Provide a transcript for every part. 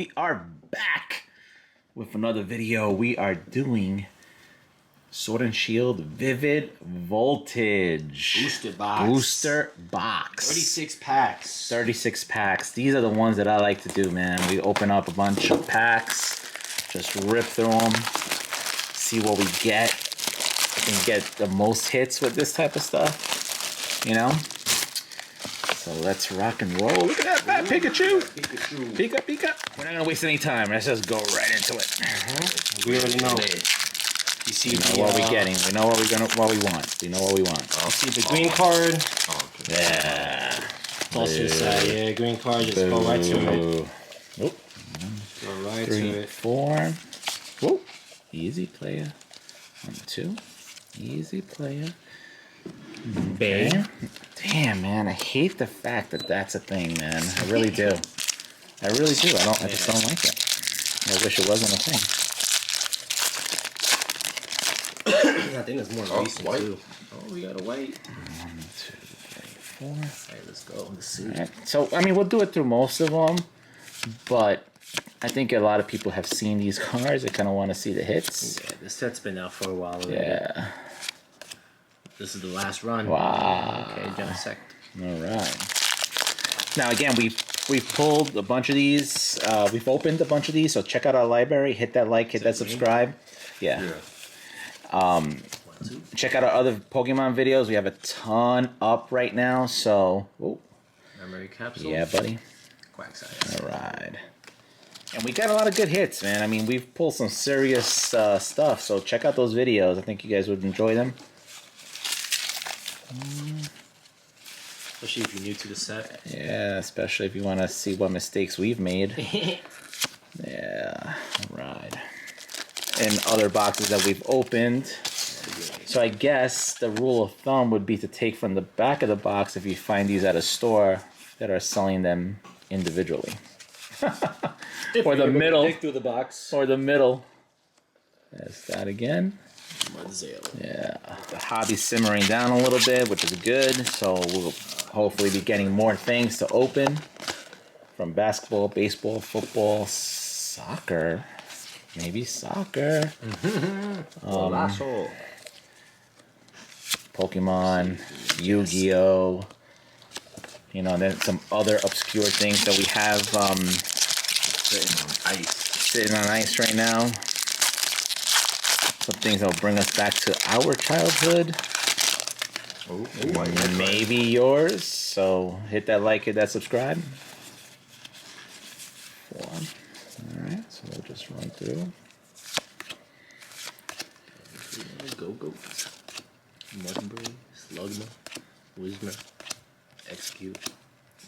We are back with another video. We are doing Sword and Shield Vivid Voltage Booster Box. 36 packs. 36 packs. These are the ones that I like to do, man. We open up a bunch of packs, just rip through them, see what we get, and get the most hits with this type of stuff, you know? So let's rock and roll. Look at that fat Pikachu. Pika, Pika. We're not gonna waste any time. Let's just go right into it. We already know. You see, we know what we're getting. We know what we want. We know what we want. You see the green card. Yeah. Plus inside, yeah, green card. Just go right to it. Nope. Go right 3, to it. 4. Whoa. Easy player. 1, 2. Easy player. Okay. Bang. Damn, man, I hate the fact that that's a thing, man. I really do. I really do. I just don't like it. I wish it wasn't a thing. I think it's more recent too. Oh, we gotta wait. 1, 2, 3, 4. All right, let's go. Let's see. Right. So, I mean, we'll do it through most of them, but I think a lot of people have seen these cards. They kind of want to see the hits. Yeah, this set's been out for a while already. Yeah. This is the last run. Wow. Okay, dissect. All right. Now, again, we've pulled a bunch of these. We've opened a bunch of these, so check out our library. Hit that like, hit that subscribe. Yeah. Check out our other Pokemon videos. We have a ton up right now, so... Oh. Memory capsule. Yeah, buddy. Quagsire. All right. And we got a lot of good hits, man. I mean, we've pulled some serious stuff, so check out those videos. I think you guys would enjoy them. Especially if you're new to the set. Yeah, especially if you want to see what mistakes we've made. Yeah, right. And other boxes that we've opened. So I guess the rule of thumb would be to take from the back of the box if you find these at a store that are selling them individually. Or the middle. Dig through the box. Or the middle. There's that again. Mudzale. Yeah, the hobby's simmering down a little bit, which is good. So we'll hopefully be getting more things to open from basketball, baseball, football, soccer, maybe soccer, Pokemon, Yu-Gi-Oh, you know, and then some other obscure things that we have sitting on ice right now. Some things that will bring us back to our childhood. Maybe yours. So hit that like, hit that subscribe. 4. Alright, so we'll just run through. Go. Mudbray, Slugma, Whismer, Execute,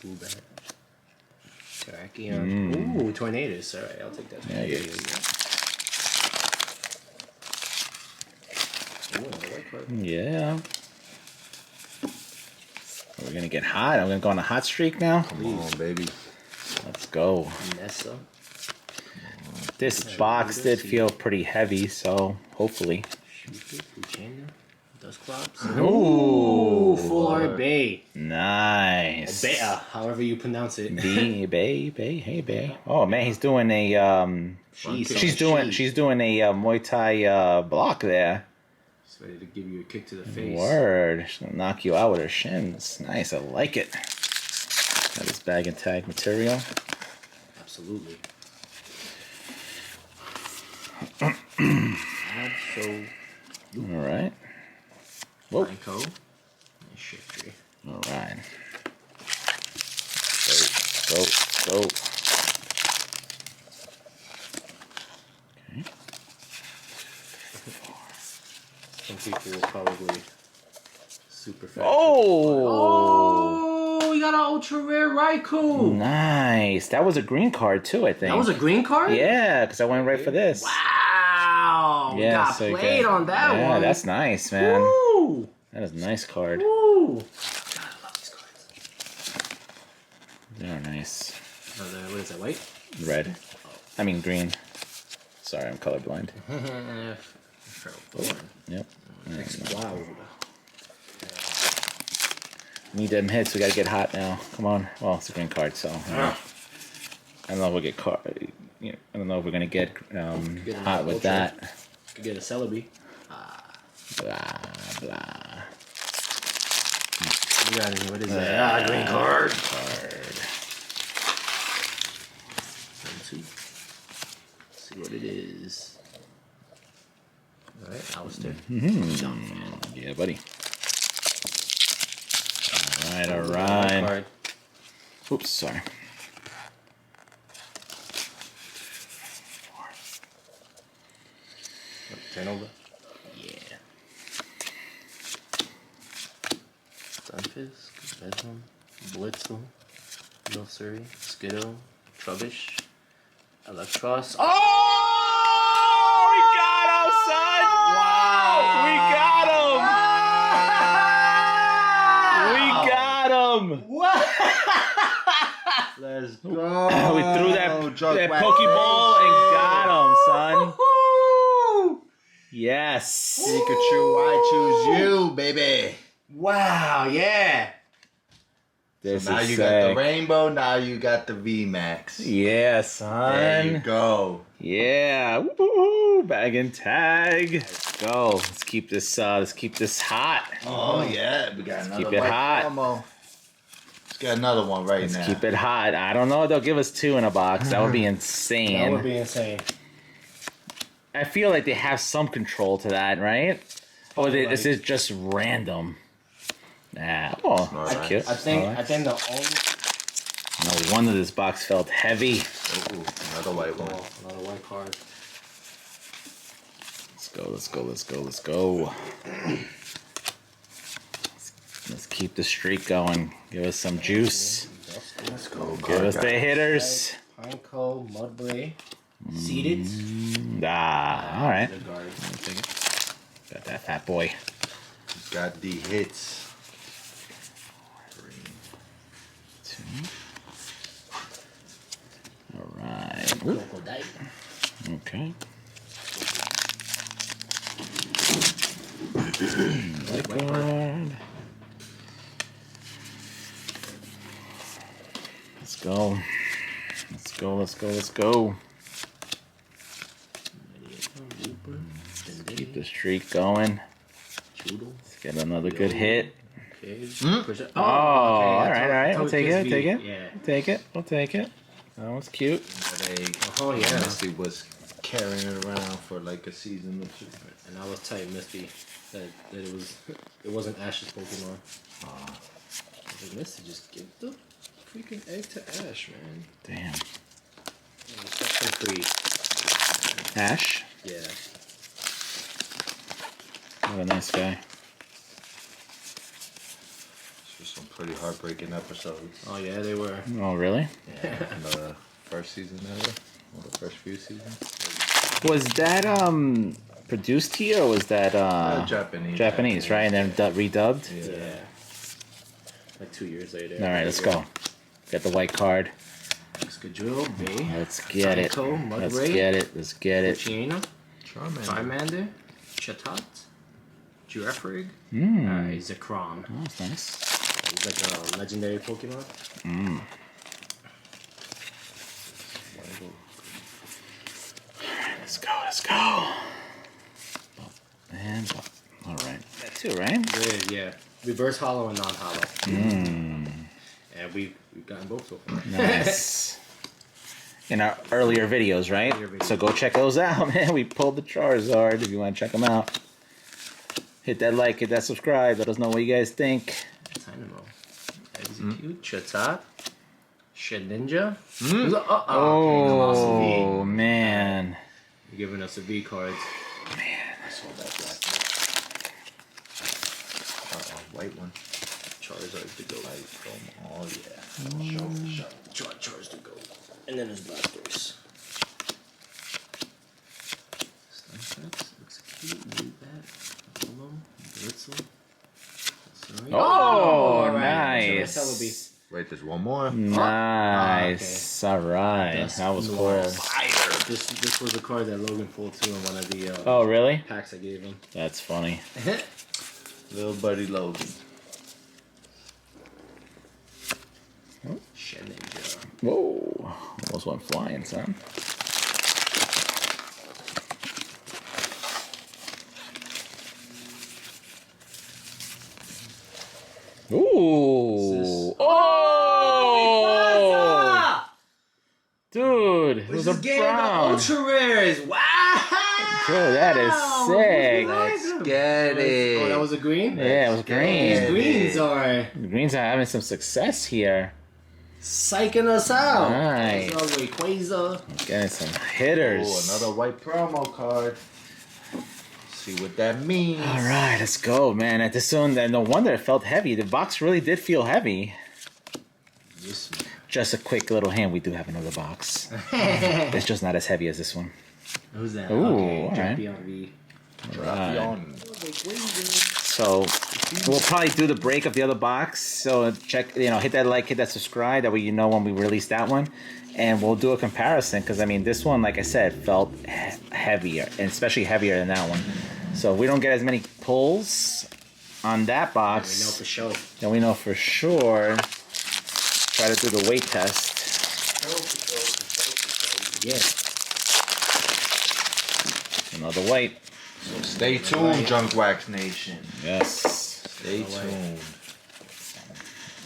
Boobat, Terrakion. Ooh, Tornadus. Alright, I'll take that. Yeah, yeah. We're gonna get hot. I'm gonna go on a hot streak now. Come on, baby. Let's go. Nessa. This box did feel pretty heavy, so hopefully. Luchanga, Dusclops. Ooh, full art Bay. Nice. Beta, however you pronounce it. Bay, hey Bay. Oh man, he's doing a she's doing a Muay Thai block there. She's ready to give you a kick to the face. Word. She's gonna knock you out with her shins. Nice, I like it. That is bag and tag material. Absolutely. Alright. Whoa. Franco. And Shiftry. Alright. Go. Okay. Some people will probably super fast. Oh! We got an ultra rare Raikou. Nice. That was a green card too, I think. That was a green card? Yeah, because I went right for this. Wow. Yeah, got so played on that one. Yeah, that's nice, man. Woo. That is a nice card. Woo. God, I love these cards. They're nice. What is that, white? Red. I mean green. Sorry, I'm colorblind. Yep. Wow. Need them hits. We gotta get hot now. Come on. Well, it's a green card, so. I don't know if we'll get caught. You know, I don't know if we're gonna get hot with that. Could get a Celebi. Blah blah. You got it. What is that? Green card. Let's see what it is. Alright, Alistair. Yeah, buddy. Alright. Oops, sorry. Turn over. Yeah. Stunfisk, Bedlam, Blitzel, Milcery, Skiddo, Trubbish, Electros. Oh! We got him, son! Wow! We got him! What? Let's go. We threw that Pokeball and got him, son. Yes. Pikachu, I choose you, baby. Wow, yeah. This So now is you sick. got the rainbow, now you got the VMAX. Yeah, son. There you go. Yeah. Woo-hoo. Bag and tag. Let's go. Let's keep this hot. Oh, yeah. We got another keep it white hot. promo. Let's get another one right now. Let's keep it hot. I don't know if they'll give us 2 in a box. That would be insane. That would be insane. I feel like they have some control to that, right? Or this is just random. Nah. Oh, that's Alright. cute. I think the only No wonder this box felt heavy. Ooh, another white one. another white card. Let's go. Let's keep the streak going. Give us some juice. Let's go. Give us the hitters. Pineco, Mudbray, Seeded. All right. The guard. Got that fat boy. Got the hits. 2. All right. Crocodile. Okay. Good. Let's go. Keep the streak going. Let's get another good hit. Okay. Oh, all right. We'll take it. Yeah. We'll take it. That was cute. Oh yeah. Misty was carrying it around for like a season or 2. And I was telling Misty that it wasn't Ash's Pokemon. I was like, Misty, just give the freaking egg to Ash, man. Damn. Section 3. Ash. Yeah. What a nice guy. This was some pretty heartbreaking episodes. Oh yeah, they were. Oh, really? Yeah, from the first season ever, or the first few seasons. Was that produced here or was that Japanese, right? And then redubbed. Yeah. Like 2 years later. All right, let's go. Get the white card. Excadrill, Bay. Let's get it. Psycho, Let's Mudbray, get it. Let's get it. Chiena, Charmander. Charmander, Chatot, Girafarig, Zekrom. Oh, that's nice. He's like a legendary Pokemon. Let's go. And all right. That too, right? Yeah. Reverse hollow and non-hollow. And we've gotten both so far. Nice. In our earlier videos, right? So go check those out, man. We pulled the Charizard if you want to check them out. Hit that like, hit that subscribe. Let us know what you guys think. Dynamo. Execute. Chatot. Shedinja. Oh, man. You're giving us a V card. White one. Charizard to go. Oh yeah. Charizard to go. And then there's Blastoise. Stunfisk. Execute. Move that. Polo. Blitzel. Oh, alright. nice. So that's Celebi. Wait, there's one more. Nice. All right. That was cool. This was the card that Logan pulled too in one of the Oh, really? packs I gave him. That's funny. Little buddy Logan. Shedinja. Whoa. almost went flying, son. Ooh! Oh! Dude, it was a brown. Ultra rares. Wow. Dude, that is sick. Let's get it. Oh, that was a green? Yeah, it was green. These greens are The Greens are having some success here. psyching us out. Nice. That's our Rayquaza. Getting some hitters. Oh, another white promo card. See what that means. All right, let's go, man. At this one, no wonder it felt heavy. The box really did feel heavy. Yes. Just a quick little hand. We do have another box. It's just not as heavy as this one. Who's that? Ooh, okay, all right. Drapion V. Drapion. So we'll probably do the break of the other box. So check, hit that like, hit that subscribe. That way you know when we release that one. And we'll do a comparison because, I mean, this one, like I said, felt heavier, and especially heavier than that one. So if we don't get as many pulls on that box, We know for sure. then we know for sure. Try to do the weight test. Yeah. Another white. So stay tuned, Junkwax Nation. Yes. Stay tuned.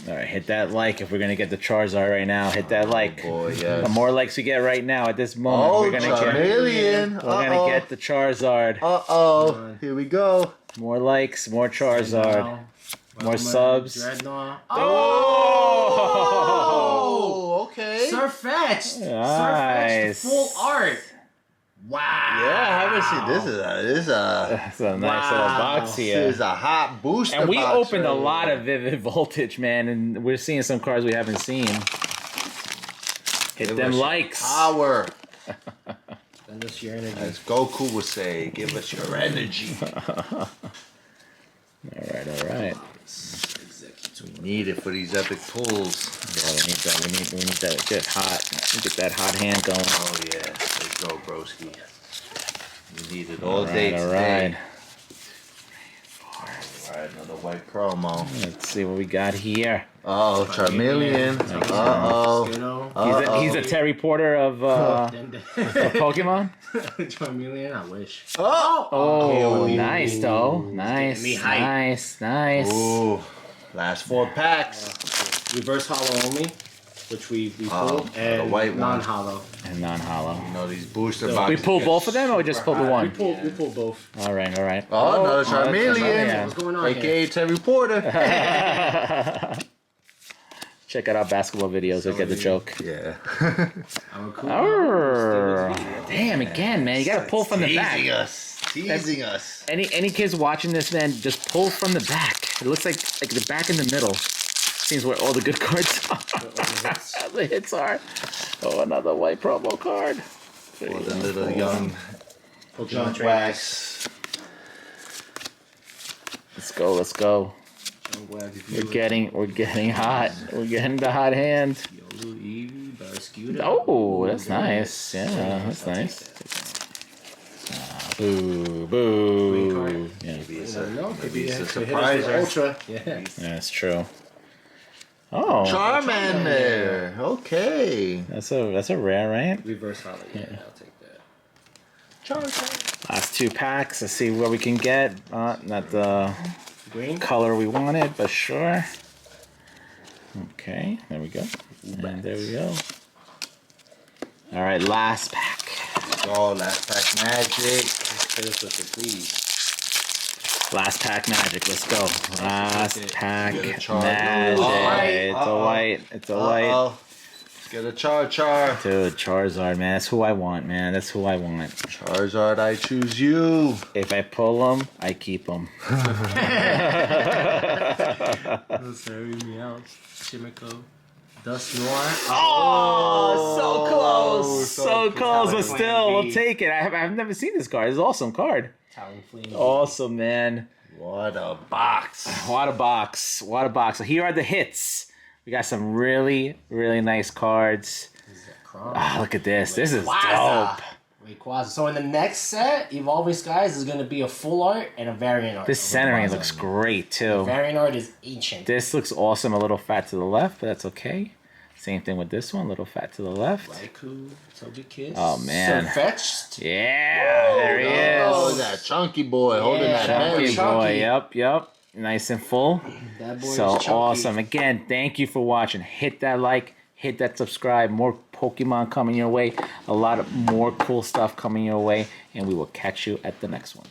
All right, hit that like if we're gonna get the Charizard right now. Hit that like. Boy, yes. The more likes we get right now at this moment, Oh, we're gonna Charmeleon. get the Charizard. Uh-oh. Here we go. More likes, more Charizard. More subs. Dreadnought. Oh, okay. Surfetched. Nice. Surfetched full art. Wow. Yeah, I haven't seen this. Is a That's a nice little box this here. is a hot booster. And we box opened a right lot here. of Vivid Voltage, man, and we're seeing some cards we haven't seen. Hit Give them us your likes. Power. Send us your energy. As Goku would say, give us your energy. All right. Executive. We need it for these epic pulls. Yeah, we need that. We need that. Get hot. Get that hot hand going. Oh yeah, let's go, broski. We need it all day All today. right. Alright, another white promo. Let's see what we got here. Oh, Charmeleon. Uh-oh. Skittle. He's a Terry Porter of of Pokemon. Charmeleon, I wish. Oh, nice though. Nice, me hype. nice. Ooh, last 4 packs. Reverse hollow only, which we Oh, pulled, the and white one. non-hollow. And non-hollow. You know, these booster We We boxes. pulled get both of them, or we just pulled the We one? pulled both. All right. Oh, another that's Charmeleon. What's going on AKA Terry Porter. Check out our basketball videos. You'll get the joke. Yeah. Our cool. Arr. Damn, again, man. You gotta pull from the back. Teasing us. Any kids watching this, man, just pull from the back. It looks like the back in the middle seems where all the good cards are. The hits are. Oh, another white promo card. For the little young Pokemon trainers. Junkwax. Let's go. We're getting hot. We're getting the hot hand. Yolu, Eevee, Barraskewda. Oh, that's nice. Yeah, that's nice. Boo, boo. Yeah, Maybe it's Maybe a could surprise. hit us with Ultra. Yeah. that's true. Oh, Charmander. Okay. that's a rare, right? Reverse hollow. Yeah, I'll take that. Last 2 packs. Let's see what we can get. Not the Green. color we wanted, but sure. Okay, there we go. And there we go. All right, last pack. Oh, last pack magic. Hit us with it, please. Last pack magic. Let's go. Last pack Get a magic. Charizard. It's a white. It's a white. Uh-oh. Let's get a Char. Dude, Charizard, man. That's who I want, man. That's who I want. Charizard, I choose you. If I pull them, I keep them. Sorry, Meow. Shimiko. Dust Noir. Oh, so close. so So close, but close. still, we'll take it. I've never seen this card. It's an awesome card. Talonflame. Awesome, man. What a box. What a box. What a box. So here are the hits. We got some really, really nice cards. Ah, look at this. This is dope. Rayquaza. So in the next set, Evolving Skies is going to be a full art and a variant art. This of centering Rayquaza. looks great, too. Variant art is ancient. This looks awesome. A little fat to the left, but that's okay. Same thing with this one, little fat to the left. Raikou, Togekiss. Oh man. Fetched. Yeah, there he Oh, is. that chunky boy holding Yeah, that Chunky heavy. boy, yep. Nice and full. That boy So is chunky. awesome. Again, thank you for watching. Hit that like, hit that subscribe. More Pokemon coming your way. A lot of more cool stuff coming your way. And we will catch you at the next one.